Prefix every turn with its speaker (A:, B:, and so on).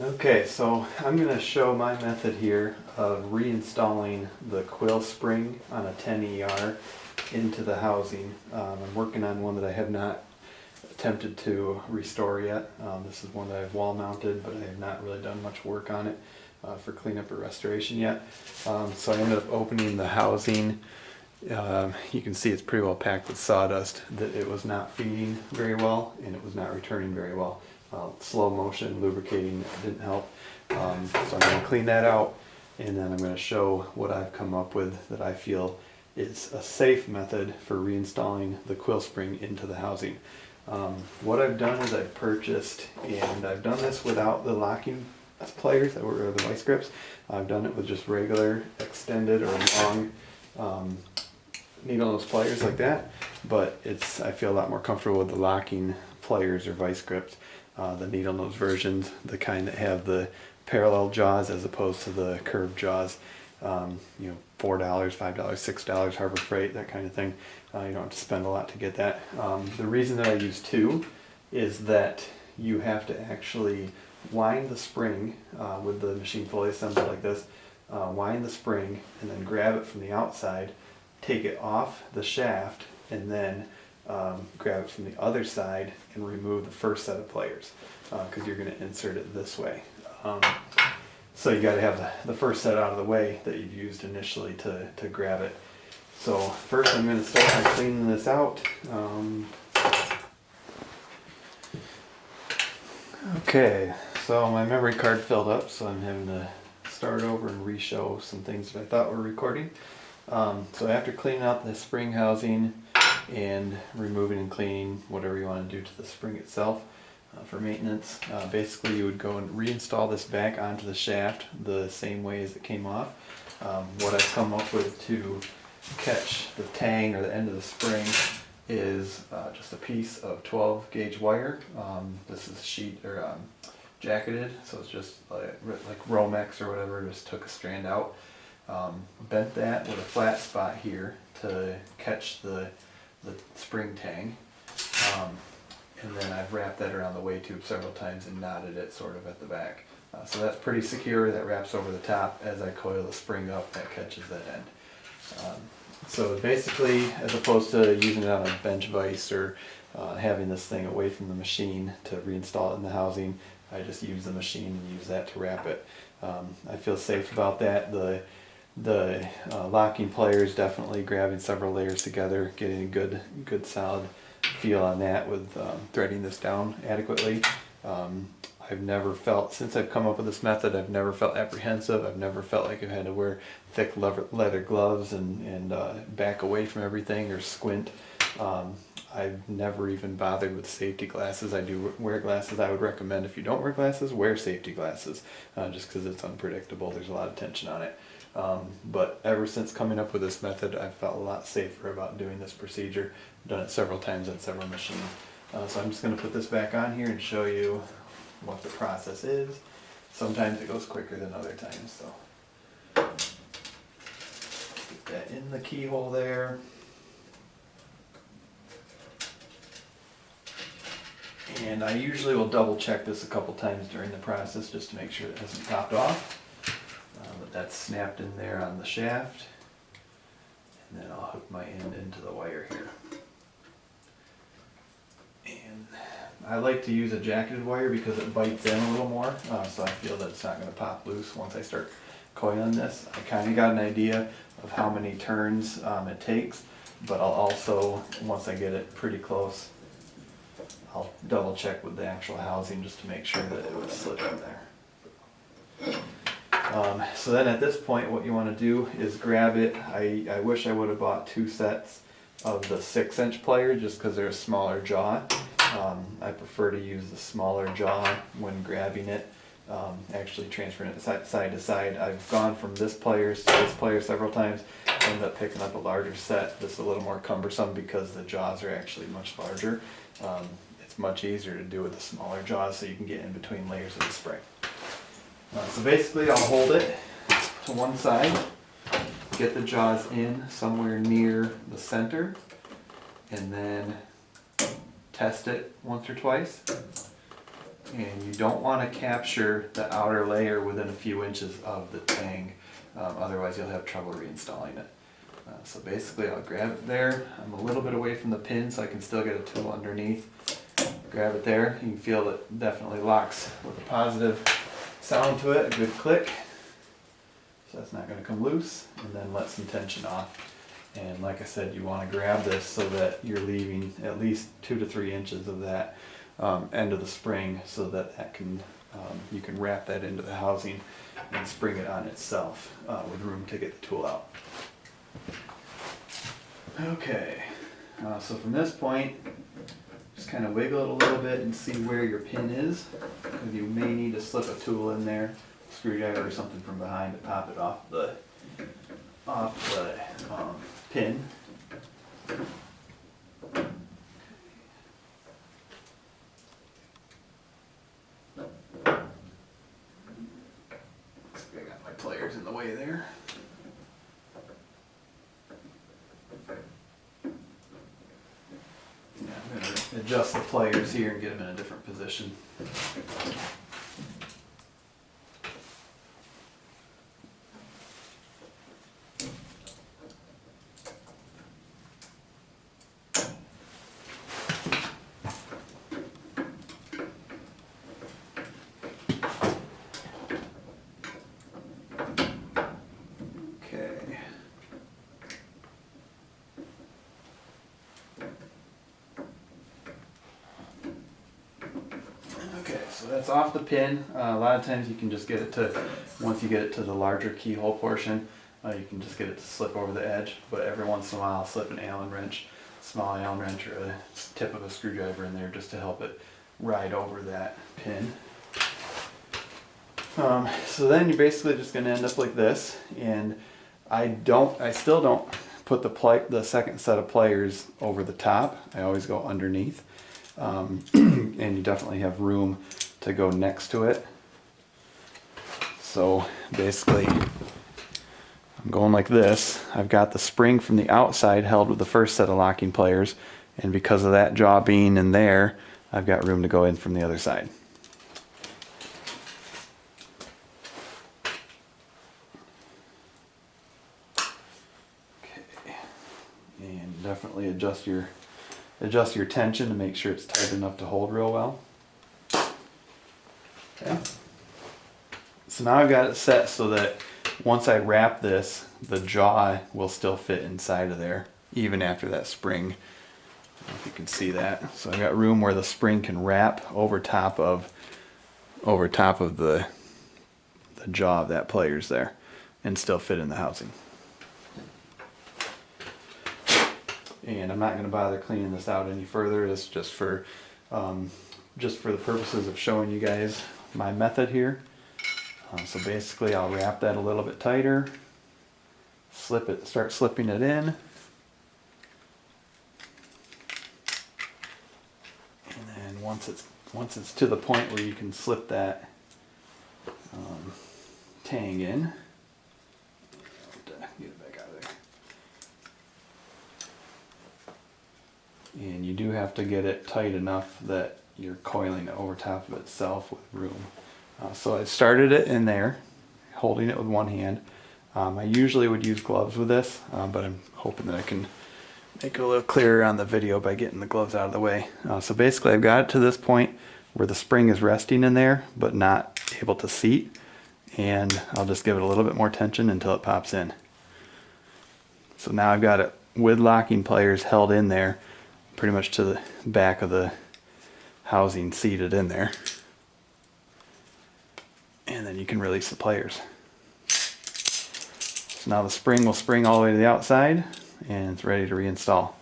A: Okay, so I'm going to show my method here of reinstalling the Quill spring on a 10ER into the housing. I'm working on one that I have not attempted to restore yet. This is one that I've wall mounted, but I have not really done much work on it for cleanup or restoration yet. So I ended up opening the housing. You can see it's pretty well packed with sawdust, that it was not feeding very well and it was not returning very well. Slow motion lubricating didn't help. So I'm going to clean that out, and then I'm going to show what I've come up with that I feel is a safe method for reinstalling the Quill spring into the housing. What I've done is I've purchased, and I've done this without the locking pliers or the vice grips. I've done it with just regular extended or long needle nose pliers like that, but I feel a lot more comfortable with the locking pliers or vice grips. The needle nose versions, the kind that have the parallel jaws as opposed to the curved jaws. $4, $5, $6 Harbor Freight, that kind of thing. You don't have to spend a lot to get that. The reason that I use two is that you have to actually wind the spring with the machine fully assembled like this, wind the spring and then grab it from the outside, take it off the shaft, and then grab it from the other side and remove the first set of pliers, because you're going to insert it this way. So you got to have the first set out of the way that you've used initially to grab it. So first I'm going to start by cleaning this out. Okay, so my memory card filled up, so I'm having to start over and re-show some things that I thought were recording. So after cleaning out the spring housing and removing and cleaning whatever you want to do to the spring itself for maintenance, basically you would go and reinstall this back onto the shaft the same way as it came off. What I've come up with to catch the tang or the end of the spring is just a piece of 12 gauge wire. This is sheet or jacketed, so it's just like Romex or whatever. Just took a strand out, bent that with a flat spot here to catch the spring tang, and then I've wrapped that around the way tube several times and knotted it sort of at the back. So that's pretty secure. That wraps over the top. As I coil the spring up, that catches that end. So basically, as opposed to using it on a bench vise or having this thing away from the machine to reinstall it in the housing, I just use the machine and use that to wrap it. I feel safe about that. The locking pliers, definitely grabbing several layers together, getting a good solid feel on that with threading this down adequately. I've never felt, since I've come up with this method, I've never felt apprehensive. I've never felt like I've had to wear thick leather gloves and back away from everything or squint. I've never even bothered with safety glasses. I do wear glasses. I would recommend, if you don't wear glasses, wear safety glasses, just because it's unpredictable. There's a lot of tension on it. But ever since coming up with this method, I've felt a lot safer about doing this procedure. I've done it several times on several machines. So I'm just going to put this back on here and show you what the process is. Sometimes it goes quicker than other times. So get that in the keyhole there. And I usually will double check this a couple times during the process just to make sure it hasn't popped off. But that's snapped in there on the shaft, and then I'll hook my end into the wire here. And I like to use a jacketed wire because it bites in a little more, so I feel that it's not going to pop loose once I start coiling this. I kind of got an idea of how many turns it takes, but I'll also, once I get it pretty close, I'll double check with the actual housing just to make sure that it would slip in there. So then at this point what you want to do is grab it. I wish I would have bought two sets of the 6-inch pliers just because they're a smaller jaw. I prefer to use the smaller jaw when grabbing it, actually transferring it side to side. I've gone from this pliers to this plier several times. I ended up picking up a larger set. This is a little more cumbersome because the jaws are actually much larger. It's much easier to do with the smaller jaws so you can get in between layers of the spring. So basically I'll hold it to one side, get the jaws in somewhere near the center, and then test it once or twice. and you don't want to capture the outer layer within a few inches of the tang, otherwise you'll have trouble reinstalling it. So basically I'll grab it there. I'm a little bit away from the pin so I can still get a tool underneath. Grab it there. You can feel it definitely locks with a positive sound to it, a good click. So that's not going to come loose, and then let some tension off. And like I said, you want to grab this so that you're leaving at least 2 to 3 inches of that end of the spring, so that you can wrap that into the housing and spring it on itself with room to get the tool out. Okay, so from this point, just kind of wiggle it a little bit and see where your pin is, because you may need to slip a tool in there, screwdriver or something from behind to pop it off the pin. I got my pliers in the way there. Yeah, I'm going to adjust the pliers here and get them in a different position. So that's off the pin. A lot of times you can just get it to, once you get it to the larger keyhole portion, you can just get it to slip over the edge. But every once in a while I'll slip an Allen wrench, small Allen wrench, or a tip of a screwdriver in there just to help it ride over that pin. So then you're basically just going to end up like this, and I still don't put the second set of pliers over the top. I always go underneath, and you definitely have room to go next to it. So basically I'm going like this. I've got the spring from the outside held with the first set of locking pliers, and because of that jaw being in there, I've got room to go in from the other side. Okay, and definitely adjust your tension to make sure it's tight enough to hold real well. Okay. So now I've got it set so that once I wrap this, the jaw will still fit inside of there, even after that spring. I don't know if you can see that. So I've got room where the spring can wrap over top of the jaw of that pliers there, and still fit in the housing. And I'm not going to bother cleaning this out any further. It's just for the purposes of showing you guys my method here. So basically I'll wrap that a little bit tighter, start slipping it in, and then once it's to the point where you can slip that tang in, get it back out of there. And you do have to get it tight enough that you're coiling it over top of itself with room. So I started it in there, holding it with one hand. I usually would use gloves with this, but I'm hoping that I can make it a little clearer on the video by getting the gloves out of the way. So basically I've got it to this point where the spring is resting in there, but not able to seat. And I'll just give it a little bit more tension until it pops in. So now I've got it with locking pliers held in there, pretty much to the back of the housing, seated in there. And then you can release the pliers. So now the spring will spring all the way to the outside, and it's ready to reinstall.